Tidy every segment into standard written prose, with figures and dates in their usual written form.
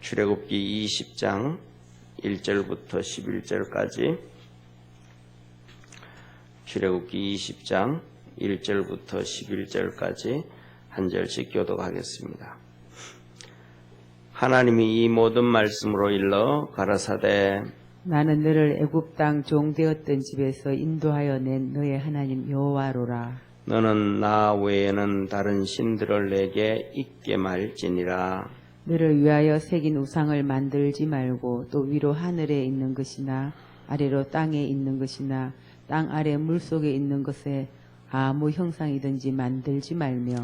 출애굽기 20장 1절부터 11절까지 출애굽기 20장 1절부터 11절까지 한 절씩 교독하겠습니다. 하나님이 이 모든 말씀으로 일러 가라사대 나는 너를 애굽 땅 종되었던 집에서 인도하여 낸 너의 하나님 여호와로라. 너는 나 외에는 다른 신들을 내게 있게 말지니라. 너를 위하여 새긴 우상을 만들지 말고 또 위로 하늘에 있는 것이나 아래로 땅에 있는 것이나 땅 아래 물속에 있는 것에 아무 형상이든지 만들지 말며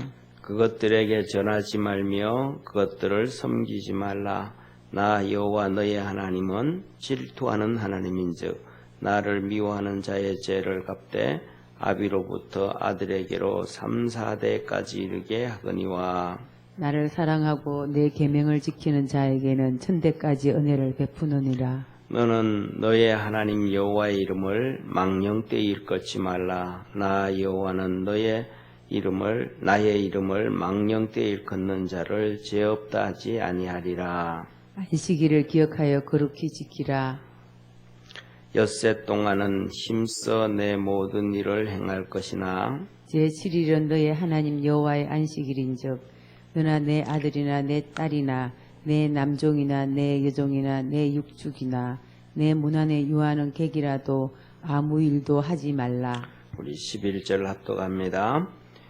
그것들에게 전하지 말며 그것들을 섬기지 말라. 나 여호와 너의 하나님은 질투하는 하나님인즉 나를 미워하는 자의 죄를 갚되 아비로부터 아들에게로 3, 4대까지 이르게 하거니와 나를 사랑하고 내 계명을 지키는 자에게는 천대까지 은혜를 베푸느니라. 너는 너의 하나님 여호와의 이름을 망령되이 일컫지 말라. 나 여호와는 나의 이름을 망령되이 일컫는 자를 죄 없다 하지 아니하리라. 안식일을 기억하여 거룩히 지키라. 엿새 동안은 힘써 내 모든 일을 행할 것이나 제7일은 너의 하나님 여호와의 안식일인즉 너나 내 아들이나 내 딸이나 내 남종이나 내 여종이나 내 육축이나 내 문 안에 유하는 객이라도 아무 일도 하지 말라. 우리 11절 합독합니다.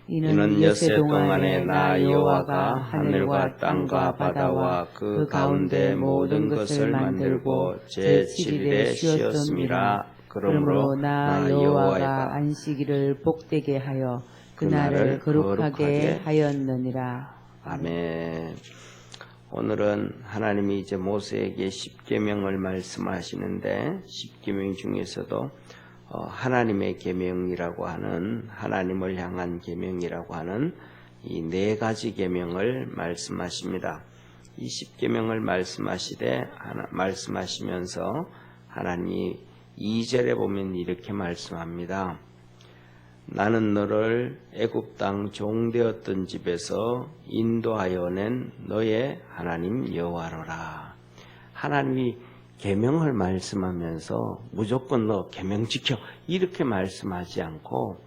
이는 엿새 동안에 나 여호와가 하늘과 땅과 바다와 그 가운데 모든 것을 만들고 제7일에 쉬었음이라. 그러므로 나 여호와가 안식일을 복되게 하여 그날을 거룩하게 하였느니라. 아멘. 오늘은 하나님이 이제 모세에게 십계명을 말씀하시는데 십계명 중에서도 하나님의 계명이라고 하는 하나님을 향한 계명이라고 하는 이 네 가지 계명을 말씀하십니다. 이 십계명을 말씀하시면서 하나님이 2절에 보면 이렇게 말씀합니다. 나는 너를 애굽 땅 종되었던 집에서 인도하여 낸 너의 하나님 여호와로라. 하나님이 계명을 말씀하면서 무조건 너 계명 지켜 이렇게 말씀하지 않고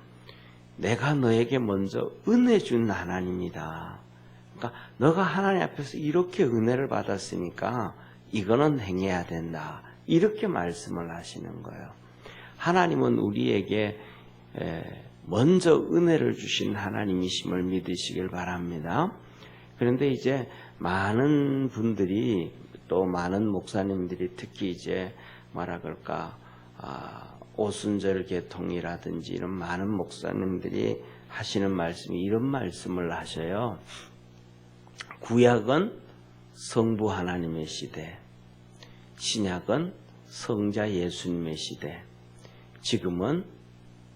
내가 너에게 먼저 은혜 준 하나님이다. 그러니까 너가 하나님 앞에서 이렇게 은혜를 받았으니까 이거는 행해야 된다. 이렇게 말씀을 하시는 거예요. 하나님은 우리에게 먼저 은혜를 주신 하나님이심을 믿으시길 바랍니다. 그런데 이제 많은 분들이 또 많은 목사님들이 특히 이제 뭐라 그럴까 오순절 계통이라든지 이런 많은 목사님들이 하시는 말씀이 이런 말씀을 하셔요. 구약은 성부 하나님의 시대, 신약은 성자 예수님의 시대, 지금은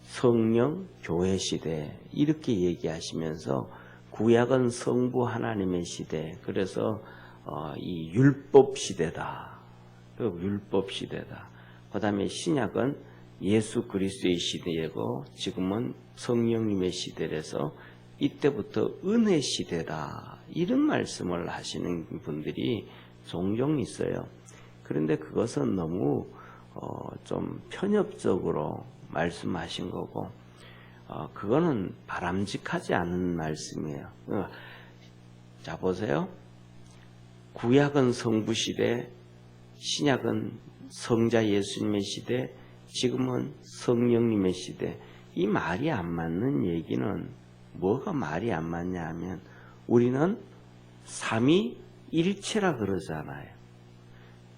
성령 교회 시대 이렇게 얘기하시면서 구약은 성부 하나님의 시대, 그래서 이 율법 시대다. 율법 시대다. 그 다음에 신약은 예수 그리스도의 시대이고 지금은 성령님의 시대라서 이때부터 은혜 시대다. 이런 말씀을 하시는 분들이 종종 있어요. 그런데 그것은 너무 좀 편협적으로 말씀하신 거고 그거는 바람직하지 않은 말씀이에요. 자 보세요. 구약은 성부 시대, 신약은 성자 예수님의 시대, 지금은 성령님의 시대. 이 말이 안 맞는 얘기는 뭐가 말이 안 맞냐 하면 우리는 삼위일체라 그러잖아요.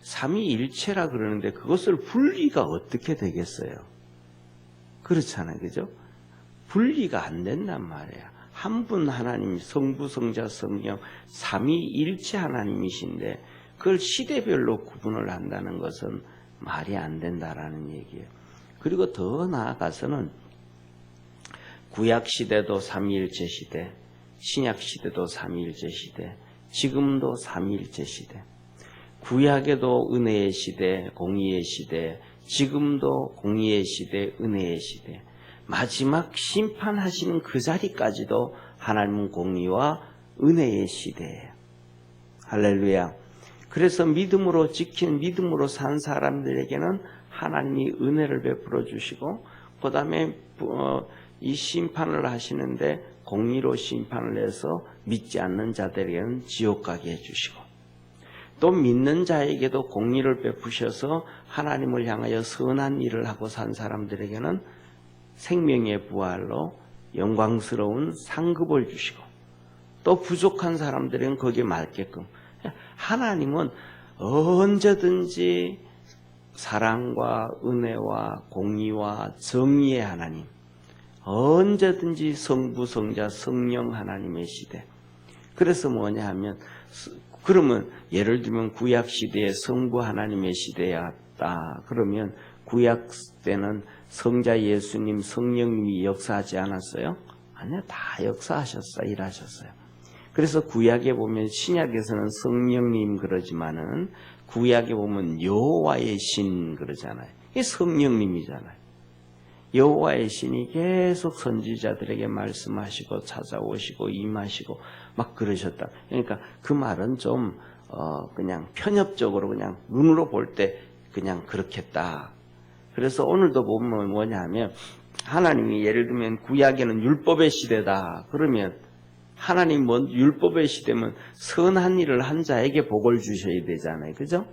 삼위일체라 그러는데 그것을 분리가 어떻게 되겠어요? 그렇잖아요. 그죠? 분리가 안 된단 말이에요. 한 분 하나님, 성부, 성자, 성령, 삼위일체 하나님이신데 그걸 시대별로 구분을 한다는 것은 말이 안 된다라는 얘기예요. 그리고 더 나아가서는 구약 시대도 삼위일체 시대, 신약 시대도 삼위일체 시대, 지금도 삼위일체 시대. 구약에도 은혜의 시대, 공의의 시대, 지금도 공의의 시대, 은혜의 시대. 마지막 심판하시는 그 자리까지도 하나님은 공의와 은혜의 시대예요. 할렐루야. 그래서 믿음으로 지킨 믿음으로 산 사람들에게는 하나님이 은혜를 베풀어 주시고 그 다음에 이 심판을 하시는데 공의로 심판을 해서 믿지 않는 자들에게는 지옥 가게 해주시고 또 믿는 자에게도 공의를 베푸셔서 하나님을 향하여 선한 일을 하고 산 사람들에게는 생명의 부활로 영광스러운 상급을 주시고 또 부족한 사람들은 거기에 맞게끔 하나님은 언제든지 사랑과 은혜와 공의와 정의의 하나님, 언제든지 성부, 성자, 성령 하나님의 시대. 그래서 뭐냐 하면 그러면 예를 들면 구약 시대에 성부 하나님의 시대였다. 그러면 구약 때는 성자 예수님, 성령님이 역사하지 않았어요? 아니요, 다 역사하셨어요. 일하셨어요. 그래서 구약에 보면 신약에서는 성령님 그러지만은 구약에 보면 여호와의 신 그러잖아요. 이게 성령님이잖아요. 여호와의 신이 계속 선지자들에게 말씀하시고 찾아오시고 임하시고 막 그러셨다. 그러니까 그 말은 좀 그냥 편협적으로 그냥 눈으로 볼 때 그냥 그렇겠다. 그래서 오늘도 보면 뭐냐 하면 하나님이 예를 들면 구약에는 율법의 시대다. 그러면 하나님 율법의 시대면 선한 일을 한 자에게 복을 주셔야 되잖아요. 그죠?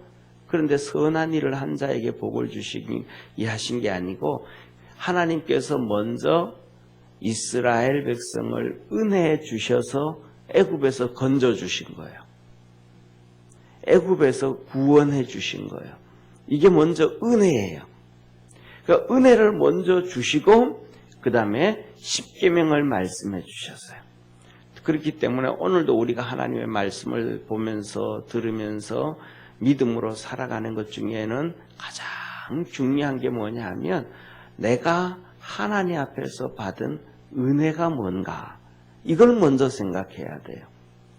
그런데 선한 일을 한 자에게 복을 주시기 하신 게 아니고 하나님께서 먼저 이스라엘 백성을 은혜해 주셔서 애굽에서 건져 주신 거예요. 애굽에서 구원해 주신 거예요. 이게 먼저 은혜예요. 그러니까 은혜를 먼저 주시고 그 다음에 십계명을 말씀해 주셨어요. 그렇기 때문에 오늘도 우리가 하나님의 말씀을 보면서 들으면서 믿음으로 살아가는 것 중에는 가장 중요한 게 뭐냐 하면 내가 하나님 앞에서 받은 은혜가 뭔가 이걸 먼저 생각해야 돼요.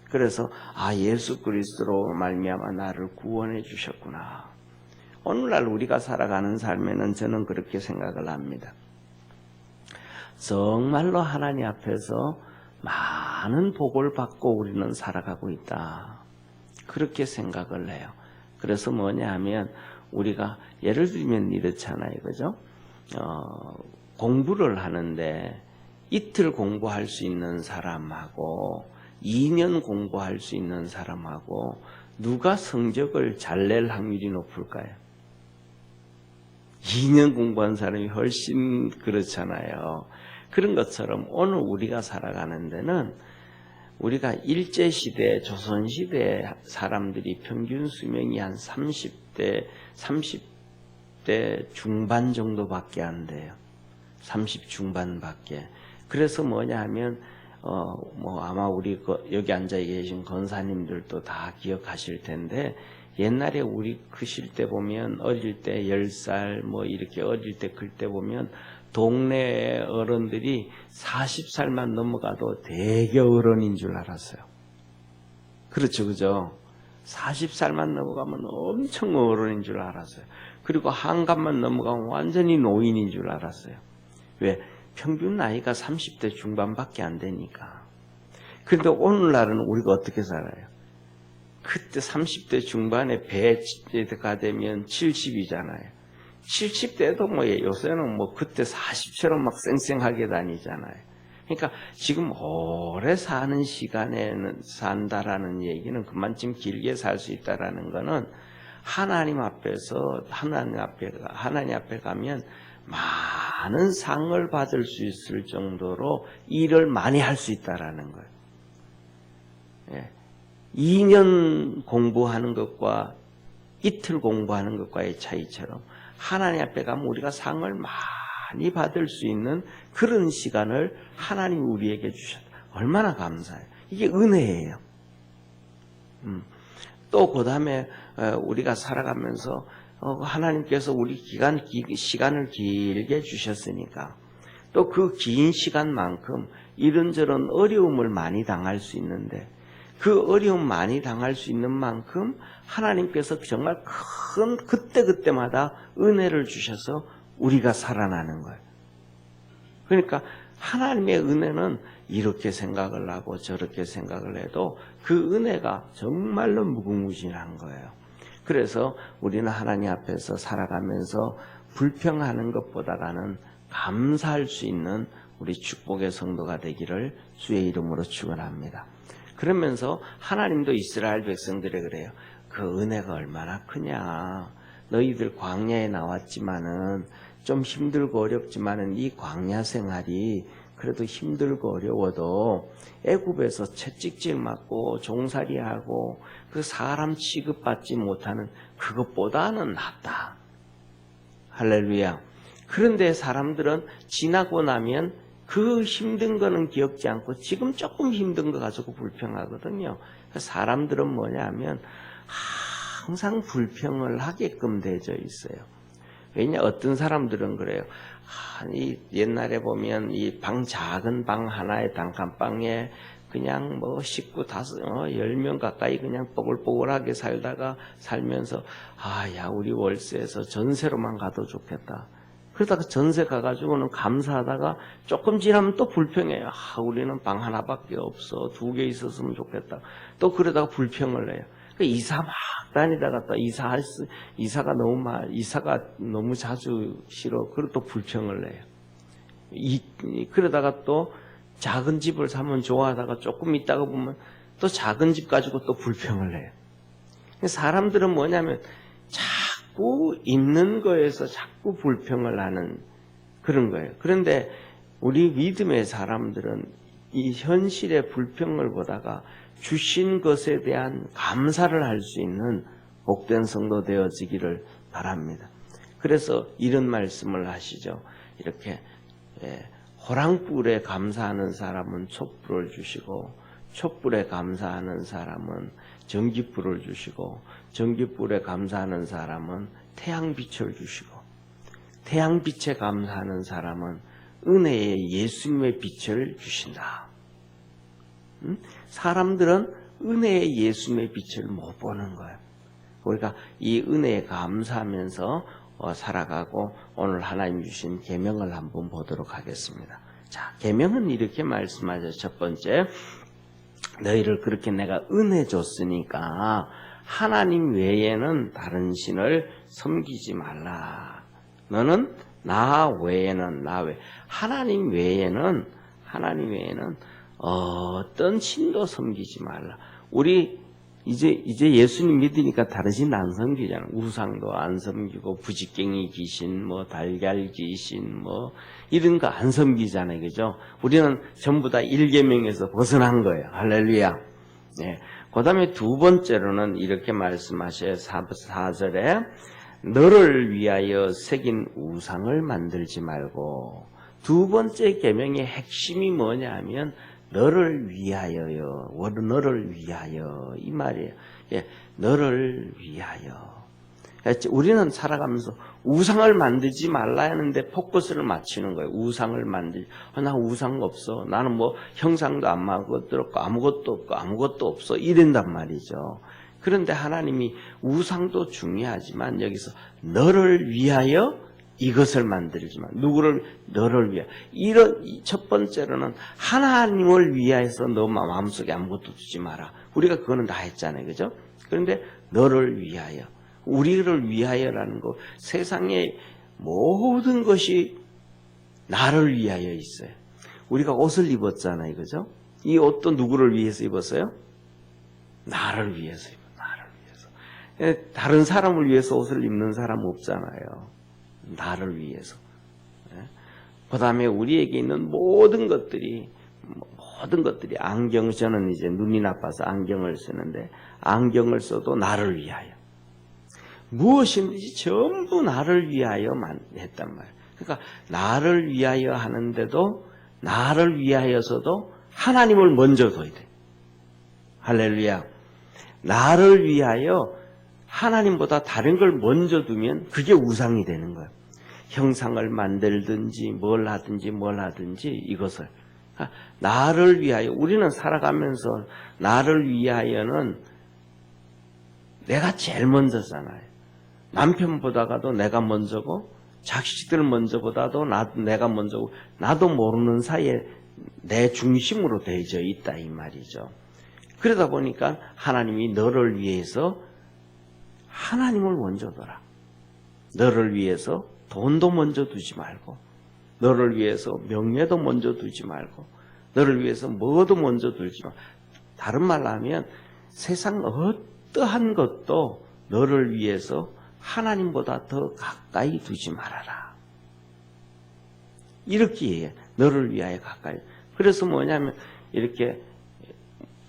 그래서 예수 그리스도로 말미암아 나를 구원해 주셨구나. 오늘날 우리가 살아가는 삶에는 저는 그렇게 생각을 합니다. 정말로 하나님 앞에서 많은 복을 받고 우리는 살아가고 있다. 그렇게 생각을 해요. 그래서 뭐냐 하면 우리가 예를 들면 이렇잖아요. 그죠? 공부를 하는데 이틀 공부할 수 있는 사람하고 2년 공부할 수 있는 사람하고 누가 성적을 잘 낼 확률이 높을까요? 2년 공부한 사람이 훨씬 그렇잖아요. 그런 것처럼 오늘 우리가 살아가는 데는 우리가 일제시대, 조선시대 사람들이 평균 수명이 한 30대 중반 정도밖에 안 돼요. 30 중반밖에. 그래서 뭐냐 하면 아마 우리 여기 앉아 계신 권사님들도 다 기억하실 텐데 옛날에 우리 크실 때 보면 어릴 때 10살 이렇게 어릴 때 클 때 보면 동네 어른들이 40살만 넘어가도 되게 어른인 줄 알았어요. 그렇죠, 그죠? 40살만 넘어가면 엄청 어른인 줄 알았어요. 그리고 한갑만 넘어가면 완전히 노인인 줄 알았어요. 왜? 평균 나이가 30대 중반밖에 안 되니까. 그런데 오늘날은 우리가 어떻게 살아요? 그때 30대 중반에 배가 되면 70이잖아요. 70대도 요새는 그때 40처럼 막 쌩쌩하게 다니잖아요. 그러니까 지금 오래 사는 시간에는 산다라는 얘기는 그만큼 길게 살 수 있다라는 거는 하나님 앞에 가면 많은 상을 받을 수 있을 정도로 일을 많이 할 수 있다라는 거예요. 예. 2년 공부하는 것과 이틀 공부하는 것과의 차이처럼 하나님 앞에 가면 우리가 상을 많이 받을 수 있는 그런 시간을 하나님이 우리에게 주셨다. 얼마나 감사해요. 이게 은혜예요. 또 그 다음에 우리가 살아가면서 하나님께서 우리 시간을 길게 주셨으니까 또 그 긴 시간만큼 이런저런 어려움을 많이 당할 수 있는데 그 어려움 많이 당할 수 있는 만큼 하나님께서 정말 큰 그때마다 은혜를 주셔서 우리가 살아나는 거예요. 그러니까 하나님의 은혜는 이렇게 생각을 하고 저렇게 생각을 해도 그 은혜가 정말로 무궁무진한 거예요. 그래서 우리는 하나님 앞에서 살아가면서 불평하는 것보다는 감사할 수 있는 우리 축복의 성도가 되기를 주의 이름으로 축원합니다. 그러면서 하나님도 이스라엘 백성들에 그래요. 그 은혜가 얼마나 크냐. 너희들 광야에 나왔지만은 좀 힘들고 어렵지만은 이 광야 생활이 그래도 힘들고 어려워도 애굽에서 채찍질 맞고 종살이하고 그 사람 취급받지 못하는 그것보다는 낫다. 할렐루야. 그런데 사람들은 지나고 나면 그 힘든 거는 기억지 않고 지금 조금 힘든 거 가지고 불평하거든요. 사람들은 뭐냐면 항상 불평을 하게끔 되어 있어요. 왜냐 어떤 사람들은 그래요. 이 옛날에 보면 이 작은 방 하나에 단칸방에 그냥 뭐 식구 10명 가까이 그냥 뽀글뽀글하게 살면서 야 우리 월세에서 전세로만 가도 좋겠다. 그러다가 전세 가가지고는 감사하다가 조금 지나면 또 불평해요. 우리는 방 하나밖에 없어. 2개 있었으면 좋겠다. 또 그러다가 불평을 해요. 이사 막 다니다가 또 이사가 너무 자주 싫어. 그리고 또 불평을 해요. 그러다가 또 작은 집을 사면 좋아하다가 조금 있다가 보면 또 작은 집 가지고 또 불평을 해요. 사람들은 뭐냐면 자꾸 있는 거에서 자꾸 불평을 하는 그런 거예요. 그런데 우리 믿음의 사람들은 이 현실의 불평을 보다가 주신 것에 대한 감사를 할 수 있는 복된 성도 되어지기를 바랍니다. 그래서 이런 말씀을 하시죠. 이렇게 호랑불에 감사하는 사람은 촛불을 주시고 촛불에 감사하는 사람은 전깃불을 주시고 전깃불에 감사하는 사람은 태양빛을 주시고 태양빛에 감사하는 사람은 은혜의 예수님의 빛을 주신다. 사람들은 은혜의 예수님의 빛을 못 보는 거예요. 우리가 이 은혜에 감사하면서 살아가고 오늘 하나님 주신 계명을 한번 보도록 하겠습니다. 자, 계명은 이렇게 말씀하죠. 첫 번째, 너희를 그렇게 내가 은혜 줬으니까 하나님 외에는 다른 신을 섬기지 말라. 너는 나 외에는 하나님 외에는 어떤 신도 섬기지 말라. 우리 이제 예수님 믿으니까 다른 신 안 섬기잖아. 우상도 안 섬기고 부지깽이 귀신, 달걀 귀신, 이런 거 안 섬기잖아요, 그죠? 우리는 전부 다 1계명에서 벗어난 거예요. 할렐루야. 네. 그다음에 두 번째로는 이렇게 말씀하셔요. 4절에 너를 위하여 새긴 우상을 만들지 말고. 두 번째 계명의 핵심이 뭐냐면 너를 위하여요. 너를 위하여 이 말이에요. 너를 위하여. 우리는 살아가면서 우상을 만들지 말라 하는데 포커스를 맞추는 거예요. 우상을 만들지. 나 우상 없어. 나는 형상도 안 만들었고 아무것도 없어. 이런단 말이죠. 그런데 하나님이 우상도 중요하지만 여기서 너를 위하여 이것을 만들지 마. 너를 위하여. 첫 번째로는 하나님을 위하여서 너 마음속에 아무것도 두지 마라. 우리가 그거는 다 했잖아요. 그죠? 그런데 너를 위하여. 우리를 위하여라는 거, 세상의 모든 것이 나를 위하여 있어요. 우리가 옷을 입었잖아요. 그죠? 이 옷도 누구를 위해서 입었어요? 나를 위해서 입었어요. 나를 위해서. 다른 사람을 위해서 옷을 입는 사람 없잖아요. 나를 위해서. 그 다음에 우리에게 있는 모든 것들이 저는 이제 눈이 나빠서 안경을 쓰는데 안경을 써도 나를 위하여. 무엇이든지 전부 나를 위하여만 했단 말이에요. 그러니까 나를 위하여 하는데도 나를 위하여서도 하나님을 먼저 둬야 돼. 할렐루야. 나를 위하여 하나님보다 다른 걸 먼저 두면 그게 우상이 되는 거예요. 형상을 만들든지 뭘 하든지 이것을. 나를 위하여. 우리는 살아가면서 나를 위하여는 내가 제일 먼저잖아요. 남편보다가도 내가 먼저고 자식들 먼저보다도 내가 먼저고 나도 모르는 사이에 내 중심으로 되어져 있다 이 말이죠. 그러다 보니까 하나님이 너를 위해서 하나님을 먼저 둬라. 너를 위해서 돈도 먼저 두지 말고, 너를 위해서 명예도 먼저 두지 말고, 너를 위해서 뭐도 먼저 두지 말고, 다른 말로 하면 세상 어떠한 것도 너를 위해서 하나님보다 더 가까이 두지 말아라. 이렇게 너를 위하여 가까이. 그래서 뭐냐면 이렇게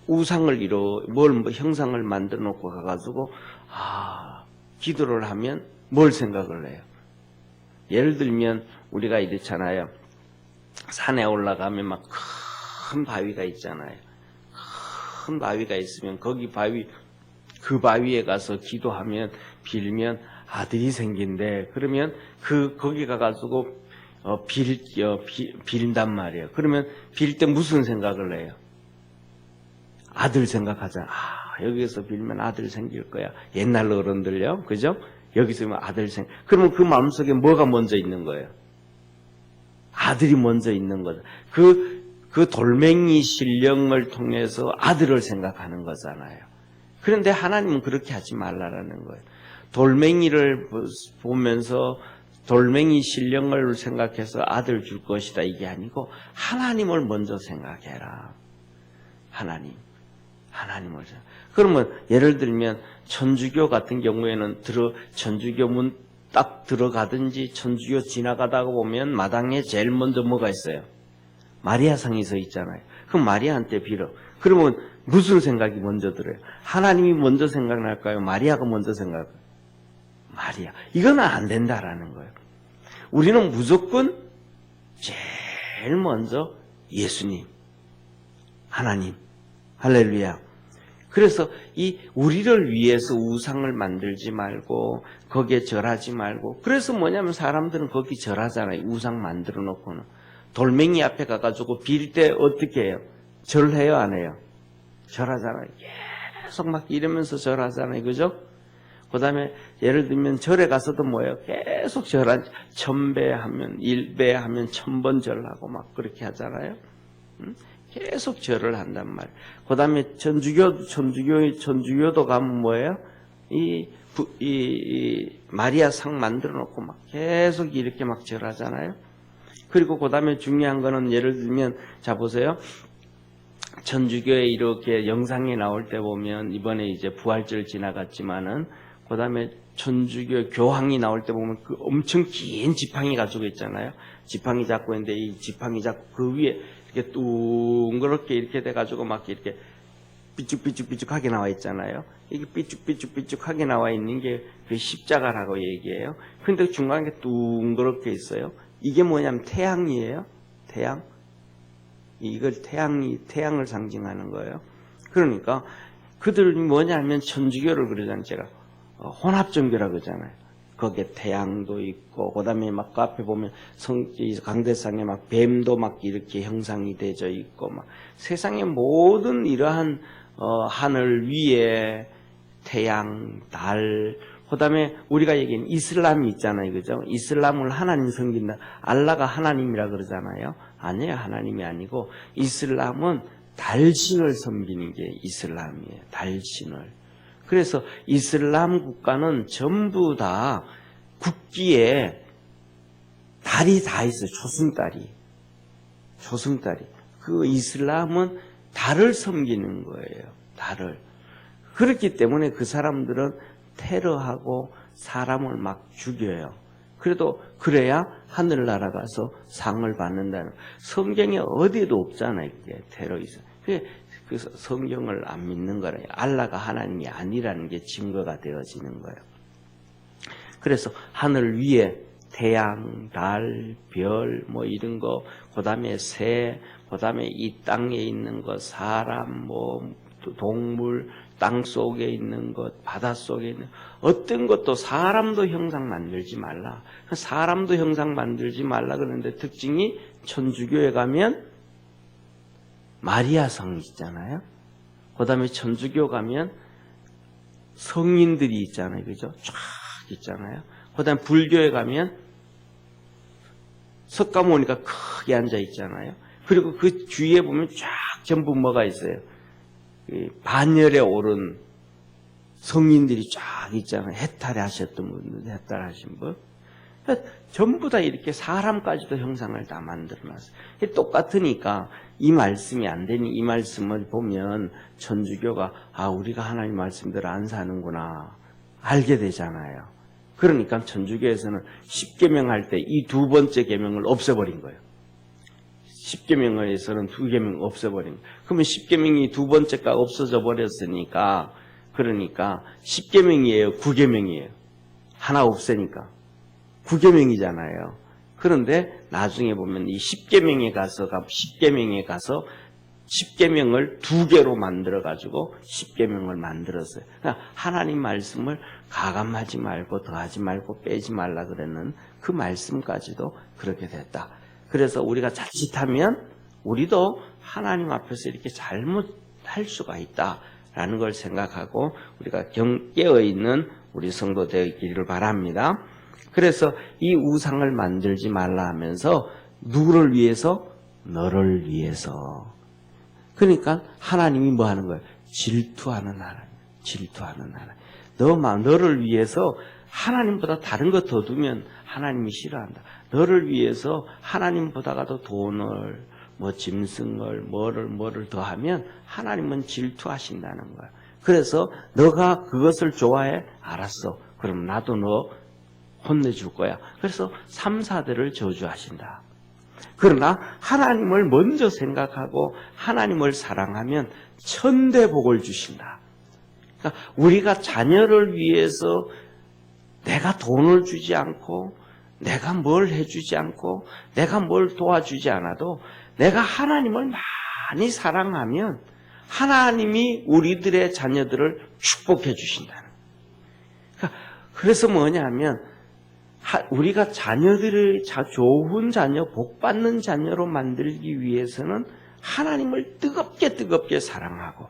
우상을 형상을 만들어 놓고 가가지고 기도를 하면 뭘 생각을 해요? 예를 들면 우리가 이렇잖아요. 산에 올라가면 막 큰 바위가 있잖아요. 큰 바위가 있으면 그 바위에 가서 기도하면 빌면 아들이 생긴대. 그러면 거기 가가지고 빌단 말이에요. 그러면 빌 때 무슨 생각을 해요? 아들 생각하잖아. 여기서 빌면 아들 생길 거야. 옛날 어른들요. 그죠? 여기서 면 아들 그러면 그 마음속에 뭐가 먼저 있는 거예요? 아들이 먼저 있는 거죠. 그 돌멩이 신령을 통해서 아들을 생각하는 거잖아요. 그런데 하나님은 그렇게 하지 말라라는 거예요. 돌멩이를 보면서 돌멩이 신령을 생각해서 아들 줄 것이다 이게 아니고 하나님을 먼저 생각해라. 하나님을 그러면 예를 들면 천주교 같은 경우에는 천주교 문 딱 들어가든지 천주교 지나가다가 보면 마당에 제일 먼저 뭐가 있어요? 마리아상이 서 있잖아요. 그럼 마리아한테 빌어. 그러면 무슨 생각이 먼저 들어요? 하나님이 먼저 생각날까요? 마리아가 먼저 생각할까요? 마리아. 이건 안 된다라는 거예요. 우리는 무조건 제일 먼저 예수님, 하나님, 할렐루야. 그래서 우리를 위해서 우상을 만들지 말고 거기에 절하지 말고, 그래서 뭐냐면 사람들은 거기 절하잖아요. 우상 만들어 놓고는. 돌멩이 앞에 가가지고 빌 때 어떻게 해요? 절해요, 안 해요? 절하잖아요. 계속 막 이러면서 절하잖아요. 그죠? 그 다음에 예를 들면 절에 가서도 뭐예요? 계속 절한, 1000배 하면 1배 하면 1000번 절하고 막 그렇게 하잖아요. 계속 절을 한단 말이에요. 그 다음에 천주교도 가면 뭐예요? 마리아 상 만들어 놓고 막 계속 이렇게 막 절하잖아요. 그리고 그 다음에 중요한 거는 예를 들면, 자 보세요. 천주교에 이렇게 영상에 나올 때 보면 이번에 이제 부활절 지나갔지만은 그 다음에 천주교 교황이 나올 때 보면 그 엄청 긴 지팡이 가지고 있잖아요. 지팡이 잡고 있는데 이 지팡이 잡고 그 위에 이렇게 둥그렇게 이렇게 돼가지고 막 이렇게 삐쭉삐쭉삐쭉하게 나와 있잖아요. 이게 삐쭉삐쭉삐쭉하게 나와 있는 게 그 십자가라고 얘기해요. 근데 중간에 둥그렇게 있어요. 이게 뭐냐면 태양이에요. 태양. 이걸 태양을 상징하는 거예요. 그러니까 그들이 뭐냐면 천주교를 그러잖아요. 제가 혼합종교라고 그러잖아요. 거기에 태양도 있고, 그 다음에 막 앞에 보면 강대상에 막 뱀도 막 이렇게 형상이 되어 있고, 막 세상의 모든 이러한 하늘 위에 태양, 달, 그 다음에 우리가 얘기하는 이슬람이 있잖아요. 그죠? 이슬람을 하나님 섬긴다. 알라가 하나님이라 그러잖아요. 아니에요. 하나님이 아니고, 이슬람은 달신을 섬기는 게 이슬람이에요. 달신을. 그래서 이슬람 국가는 전부 다 국기에 달이 다 있어요. 초승달이. 그 이슬람은 달을 섬기는 거예요. 달을. 그렇기 때문에 그 사람들은 테러하고 사람을 막 죽여요. 그래야 하늘나라 가서 상을 받는다는. 성경에 어디에도 없잖아요. 이게 테러이즘. 그 성경을 안 믿는 거예요. 알라가 하나님이 아니라는 게 증거가 되어지는 거예요. 그래서 하늘 위에 태양, 달, 별, 뭐 이런 거, 그 다음에 새, 그 다음에 이 땅에 있는 거, 사람, 뭐 동물, 땅 속에 있는 것, 바다 속에 있는 어떤 것도 사람도 형상 만들지 말라. 사람도 형상 만들지 말라 그러는데 특징이 천주교에 가면 마리아성이 있잖아요. 그 다음에 천주교 가면 성인들이 있잖아요. 그죠? 쫙 있잖아요. 그 다음에 불교에 가면 석가모니가 크게 앉아 있잖아요. 그리고 그 주위에 보면 쫙 전부 뭐가 있어요. 반열에 오른 성인들이 쫙 있잖아요. 해탈에 하셨던 분들, 해탈하신 분. 전부 다 이렇게 사람까지도 형상을 다 만들어놨어요. 똑같으니까 이 말씀이 안 되니 이 말씀을 보면 천주교가 우리가 하나님 말씀대로 안 사는구나 알게 되잖아요. 그러니까 천주교에서는 10계명 할 때 이 두 번째 계명을 없애버린 거예요. 10계명에서는 2계명 없애버린 거예요. 그러면 10계명이 두 번째가 없어져 버렸으니까 그러니까 10계명이에요, 9계명이에요. 하나 없애니까 9계명이잖아요. 그런데 나중에 보면 이 10계명에 가서 10계명을 2개로 만들어 가지고 10계명을 만들었어요. 그러니까 하나님 말씀을 가감하지 말고 더하지 말고 빼지 말라 그랬는 그 말씀까지도 그렇게 됐다. 그래서 우리가 자칫하면 우리도 하나님 앞에서 이렇게 잘못할 수가 있다라는 걸 생각하고 우리가 깨어 있는 우리 성도 되기를 바랍니다. 그래서 이 우상을 만들지 말라 하면서 누구를 위해서? 너를 위해서. 그러니까 하나님이 뭐 하는 거예요? 질투하는 하나님. 질투하는 하나님. 너를 위해서 하나님보다 다른 거 더 두면 하나님이 싫어한다. 너를 위해서 하나님보다가 더 돈을, 짐승을, 뭐를 더하면 하나님은 질투하신다는 거야. 그래서 너가 그것을 좋아해? 알았어. 그럼 나도 너 혼내줄 거야. 그래서 3, 4대를 저주하신다. 그러나 하나님을 먼저 생각하고 하나님을 사랑하면 천대복을 주신다. 그러니까 우리가 자녀를 위해서 내가 돈을 주지 않고 내가 뭘 해주지 않고 내가 뭘 도와주지 않아도 내가 하나님을 많이 사랑하면 하나님이 우리들의 자녀들을 축복해 주신다는 거예요. 그러니까 그래서 뭐냐면 우리가 자녀들을 좋은 자녀, 복받는 자녀로 만들기 위해서는 하나님을 뜨겁게 사랑하고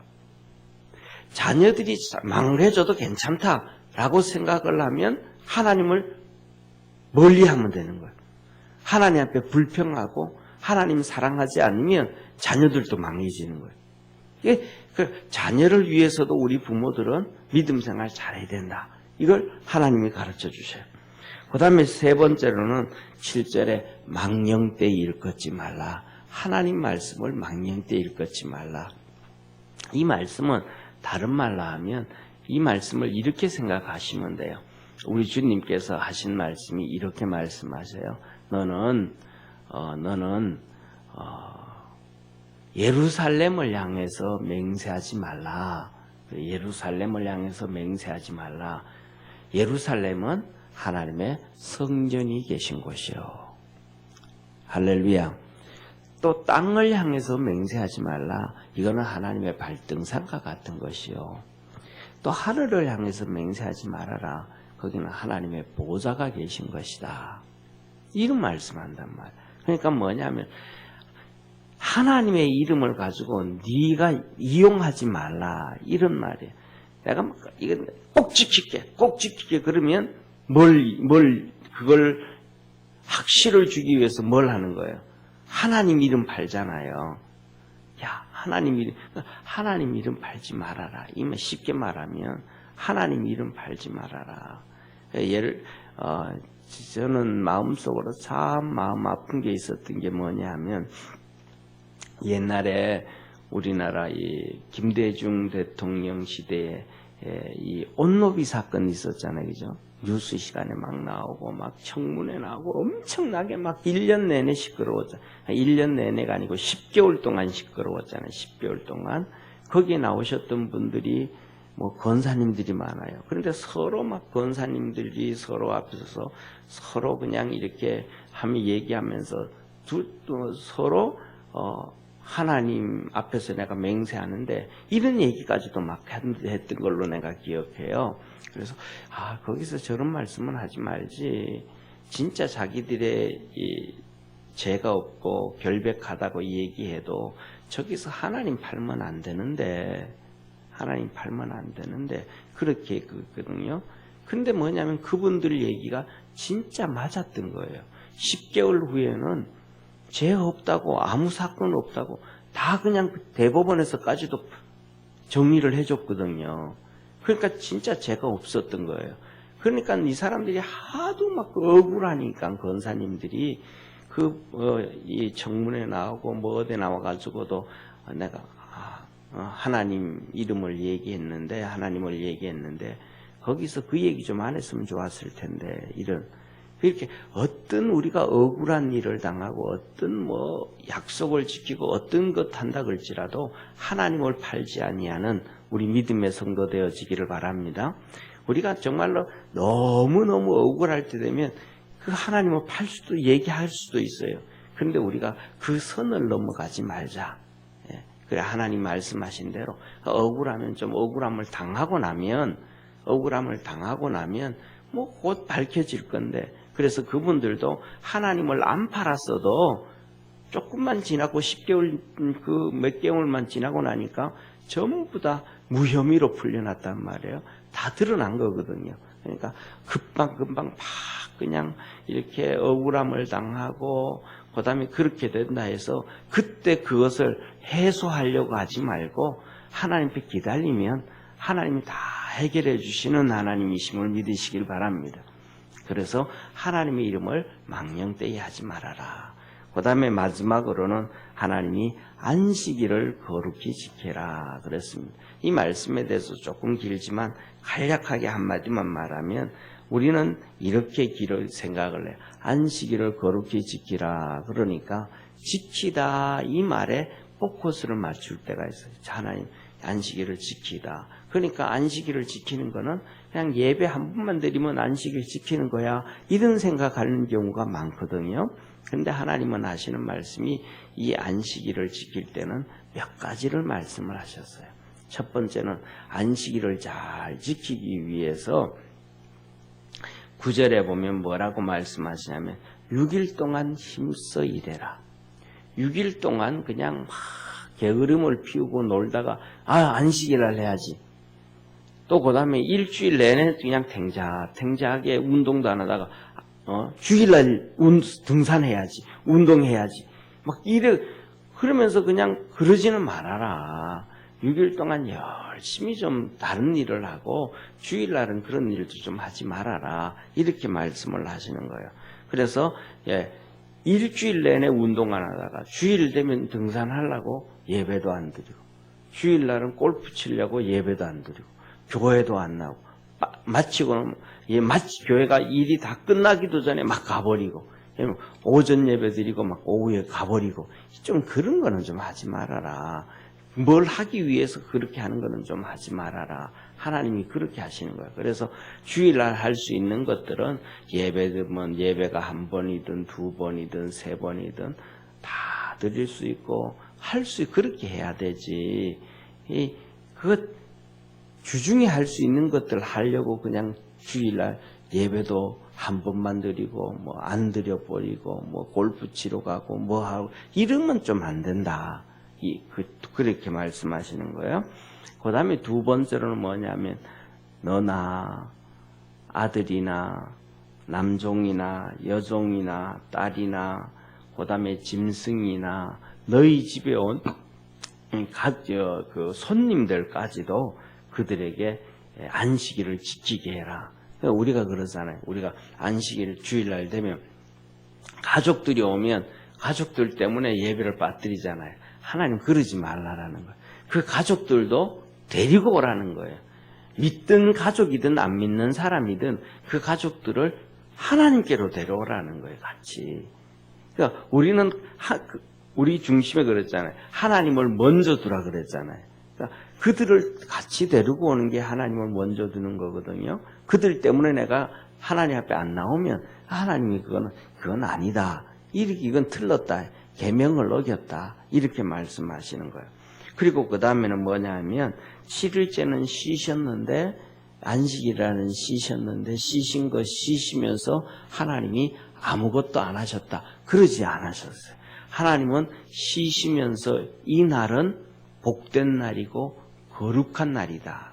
자녀들이 망해져도 괜찮다라고 생각을 하면 하나님을 멀리하면 되는 거예요. 하나님 앞에 불평하고 하나님 사랑하지 않으면 자녀들도 망해지는 거예요. 자녀를 위해서도 우리 부모들은 믿음 생활 잘해야 된다. 이걸 하나님이 가르쳐 주셔요. 그 다음에 세 번째로는 7절에 망령되이 일컫지 말라. 하나님 말씀을 망령되이 일컫지 말라. 이 말씀은 다른 말로 하면 이 말씀을 이렇게 생각하시면 돼요. 우리 주님께서 하신 말씀이 이렇게 말씀하세요. 너는 예루살렘을 향해서 맹세하지 말라. 예루살렘을 향해서 맹세하지 말라. 예루살렘은 하나님의 성전이 계신 곳이요. 할렐루야. 또 땅을 향해서 맹세하지 말라. 이거는 하나님의 발등상과 같은 것이요. 또 하늘을 향해서 맹세하지 말아라. 거기는 하나님의 보좌가 계신 것이다. 이런 말씀한단 말이야. 그러니까 뭐냐면 하나님의 이름을 가지고 네가 이용하지 말라. 이런 말이에요. 내가 이건 꼭 지킬게 그러면 그걸 확실을 주기 위해서 뭘 하는 거예요? 하나님 이름 팔잖아요. 야, 하나님 이름 팔지 말아라. 이만 쉽게 말하면 하나님 이름 팔지 말아라. 저는 마음속으로 참 마음 아픈 게 있었던 게 뭐냐면 옛날에 우리나라 이 김대중 대통령 시대에 이 온노비 사건이 있었잖아요. 그죠? 뉴스 시간에 막 나오고 막 청문회 나오고 엄청나게 막 1년 내내 시끄러웠잖아요. 1년 내내가 아니고 10개월 동안 시끄러웠잖아요. 10개월 동안. 거기에 나오셨던 분들이 권사님들이 많아요. 그런데 서로 막 권사님들이 서로 앞에서 서로 그냥 이렇게 얘기하면서 서로 하나님 앞에서 내가 맹세하는데 이런 얘기까지도 막 했던 걸로 내가 기억해요. 그래서 거기서 저런 말씀은 하지 말지. 진짜 자기들의 죄가 없고 결백하다고 얘기해도 저기서 하나님 팔면 안 되는데 그렇게 그거든요. 근데 뭐냐면 그분들 얘기가 진짜 맞았던 거예요. 10개월 후에는 죄 없다고 아무 사건 없다고 다 그냥 대법원에서까지도 정리를 해줬거든요. 그러니까 진짜 죄가 없었던 거예요. 그러니까 이 사람들이 하도 막 억울하니까 권사님들이 이 청문회 나오고 뭐 어디 나와가지고도 내가 하나님을 얘기했는데 거기서 그 얘기 좀 안 했으면 좋았을 텐데 이렇게 어떤 우리가 억울한 일을 당하고 어떤 뭐 약속을 지키고 어떤 것 한다 그럴지라도 하나님을 팔지 아니하는 우리 믿음의 성도 되어지기를 바랍니다. 우리가 정말로 너무너무 억울할 때 되면 그 하나님을 팔 수도 얘기할 수도 있어요. 그런데 우리가 그 선을 넘어가지 말자. 그래 하나님 말씀하신 대로 억울하면 좀 억울함을 당하고 나면 뭐 곧 밝혀질 건데 그래서 그분들도 하나님을 안 팔았어도 조금만 지나고 10개월 몇 개월만 지나고 나니까 전부 다 무혐의로 풀려났단 말이에요. 다 드러난 거거든요. 그러니까 금방 막 그냥 이렇게 억울함을 당하고 그다음에 그렇게 된다 해서 그때 그것을 해소하려고 하지 말고 하나님 앞에 기다리면 하나님이 다 해결해 주시는 하나님이심을 믿으시길 바랍니다. 그래서 하나님의 이름을 망령되이 하지 말아라. 그 다음에 마지막으로는 하나님이 안식일을 거룩히 지켜라 그랬습니다. 이 말씀에 대해서 조금 길지만 간략하게 한마디만 말하면 우리는 이렇게 생각을 해요. 안식일을 거룩히 지키라. 그러니까 지키다 이 말에 포커스를 맞출 때가 있어요. 하나님 안식일을 지키다. 그러니까 안식일을 지키는 거는 그냥 예배 한 번만 드리면 안식일 지키는 거야. 이런 생각하는 경우가 많거든요. 그런데 하나님은 하시는 말씀이 이 안식일을 지킬 때는 몇 가지를 말씀을 하셨어요. 첫 번째는 안식일을 잘 지키기 위해서 9절에 보면 뭐라고 말씀하시냐면 6일 동안 힘써 일해라. 6일 동안 그냥 막 게으름을 피우고 놀다가 안식일을 해야지. 또 그 다음에 일주일 내내 그냥 탱자하게 운동도 안 하다가 주일날 등산해야지, 운동해야지. 막 그러면서 그냥 그러지는 말아라. 6일 동안 열심히 좀 다른 일을 하고 주일날은 그런 일도 좀 하지 말아라. 이렇게 말씀을 하시는 거예요. 그래서 일주일 내내 운동 안 하다가 주일 되면 등산하려고 예배도 안 드리고 주일날은 골프 치려고 예배도 안 드리고 교회도 안 나오고 마치고는 교회가 일이 다 끝나기도 전에 막 가버리고 오전 예배 드리고 막 오후에 가버리고 좀 그런 거는 좀 하지 말아라. 뭘 하기 위해서 그렇게 하는 거는 좀 하지 말아라. 하나님이 그렇게 하시는 거예요. 그래서 주일날 할 수 있는 것들은 예배가 한 번이든 두 번이든 세 번이든 다 드릴 수 있고 그렇게 해야 되지. 주중에 할 수 있는 것들 하려고 그냥 주일날 예배도 한 번만 드리고 뭐 안 드려버리고 뭐 골프 치러 가고 뭐 하고 이러면 좀 안 된다. 그렇게 말씀하시는 거예요. 그 다음에 두 번째로는 뭐냐면 너나 아들이나 남종이나 여종이나 딸이나 그 다음에 짐승이나 너희 집에 온 손님들까지도 그들에게 안식일을 지키게 해라. 우리가 그러잖아요. 우리가 안식일 주일날 되면 가족들이 오면 가족들 때문에 예배를 빠뜨리잖아요. 하나님 그러지 말라라는 거예요. 그 가족들도 데리고 오라는 거예요. 믿든 가족이든 안 믿는 사람이든 그 가족들을 하나님께로 데려오라는 거예요. 같이. 그러니까 우리는 우리 중심에 그랬잖아요. 하나님을 먼저 두라 그랬잖아요. 그러니까 그들을 같이 데리고 오는 게 하나님을 먼저 두는 거거든요. 그들 때문에 내가 하나님 앞에 안 나오면 하나님이 그건 아니다. 이건 틀렸다. 계명을 어겼다. 이렇게 말씀하시는 거예요. 그리고 그 다음에는 뭐냐 하면 7일째는 쉬셨는데 안식이라는 쉬신 거 쉬시면서 하나님이 아무것도 안 하셨다. 그러지 않으셨어요. 하나님은 쉬시면서 이 날은 복된 날이고 거룩한 날이다.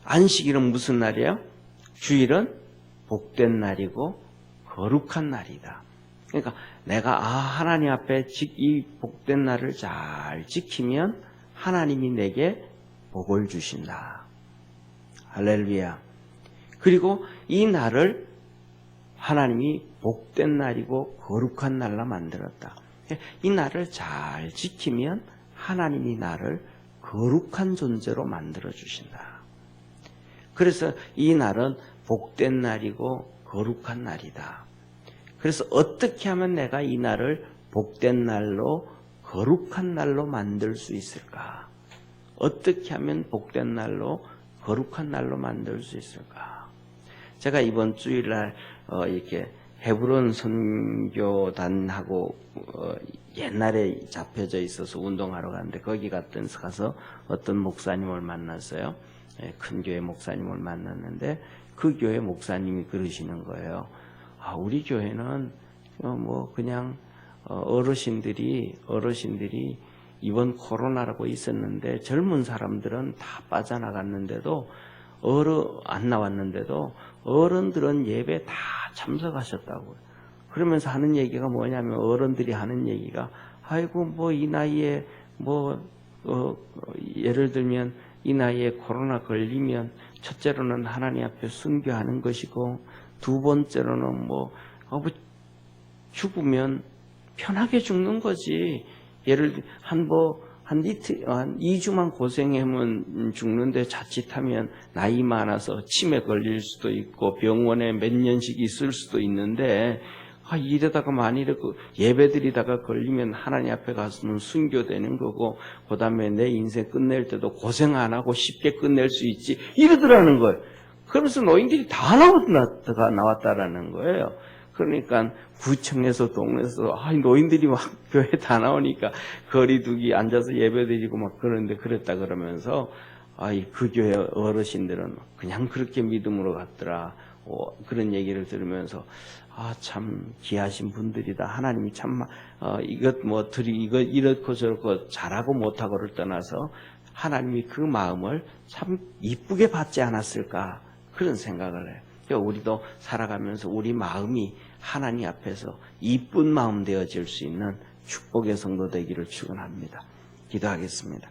안식일은 무슨 날이에요? 주일은 복된 날이고 거룩한 날이다. 그러니까 내가 하나님 앞에 이 복된 날을 잘 지키면 하나님이 내게 복을 주신다. 할렐루야. 그리고 이 날을 하나님이 복된 날이고 거룩한 날로 만들었다. 이 날을 잘 지키면 하나님이 나를 거룩한 존재로 만들어 주신다. 그래서 이 날은 복된 날이고 거룩한 날이다. 그래서 어떻게 하면 내가 이 날을 복된 날로 거룩한 날로 만들 수 있을까? 어떻게 하면 복된 날로 거룩한 날로 만들 수 있을까? 제가 이번 주일날 이렇게 헤브론 선교단하고 옛날에 잡혀져 있어서 운동하러 갔는데 거기 가서 어떤 목사님을 만났어요. 큰 교회 목사님을 만났는데 그 교회 목사님이 그러시는 거예요. 우리 교회는 그냥 어르신들이 이번 코로나라고 있었는데 젊은 사람들은 다 빠져나갔는데도 안 나왔는데도 어른들은 예배 다 참석하셨다고요. 그러면서 하는 얘기가 뭐냐면 어른들이 하는 얘기가 아이고 이 나이에 예를 들면 이 나이에 코로나 걸리면 첫째로는 하나님 앞에 순교하는 것이고 두 번째로는 죽으면 편하게 죽는 거지. 예를 들어 한 2주만 고생하면 죽는데 자칫하면 나이 많아서 치매 걸릴 수도 있고 병원에 몇 년씩 있을 수도 있는데 이러다가 만일에 예배드리다가 걸리면 하나님 앞에 가서는 순교되는 거고 그 다음에 내 인생 끝낼 때도 고생 안 하고 쉽게 끝낼 수 있지 이러더라는 거예요. 그러면서 노인들이 다 나왔다라는 거예요. 그러니까 구청에서 동네에서 노인들이 막 교회 다 나오니까 거리두기 앉아서 예배드리고 막 그러는데 그랬다 그러면서 그 교회 어르신들은 그냥 그렇게 믿음으로 갔더라. 그런 얘기를 들으면서 참 귀하신 분들이다. 하나님이 참 이렇고 저렇고 잘하고 못하고를 떠나서 하나님이 그 마음을 참 이쁘게 받지 않았을까 그런 생각을 해요. 우리도 살아가면서 우리 마음이 하나님 앞에서 이쁜 마음 되어질 수 있는 축복의 성도 되기를 축원합니다. 기도하겠습니다.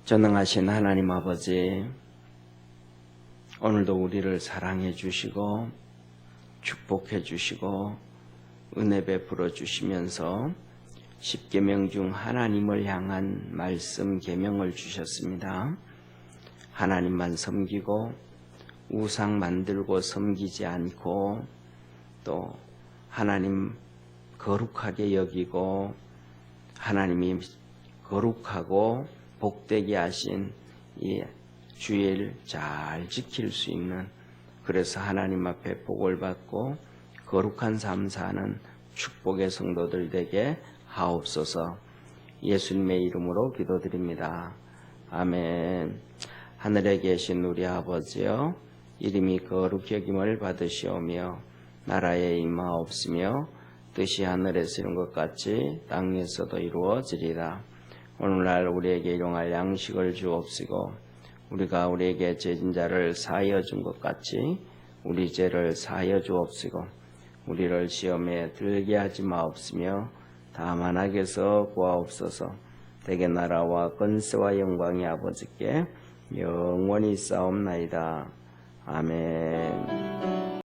전능하신 하나님 아버지, 오늘도 우리를 사랑해 주시고 축복해 주시고 은혜 베풀어 주시면서 십계명 중 하나님을 향한 말씀 계명을 주셨습니다. 하나님만 섬기고 우상 만들고 섬기지 않고 또 하나님 거룩하게 여기고 하나님이 거룩하고 복되게 하신 이 주일 잘 지킬 수 있는, 그래서 하나님 앞에 복을 받고 거룩한 삶 사는 축복의 성도들 되게 하옵소서. 예수님의 이름으로 기도드립니다. 아멘. 하늘에 계신 우리 아버지여, 이름이 거룩히 여김을 받으시오며 나라에 임하옵시며 뜻이 하늘에서 이룬 것 같이 땅에서도 이루어지리라. 오늘날 우리에게 일용할 양식을 주옵시고 우리가 우리에게 죄진 자를 사하여 준 것 같이 우리 죄를 사하여 주옵시고 우리를 시험에 들게 하지 마옵시며 다만 악에서 구하옵소서. 대개 나라와 권세와 영광이 아버지께 영원히 싸움나이다. 아멘.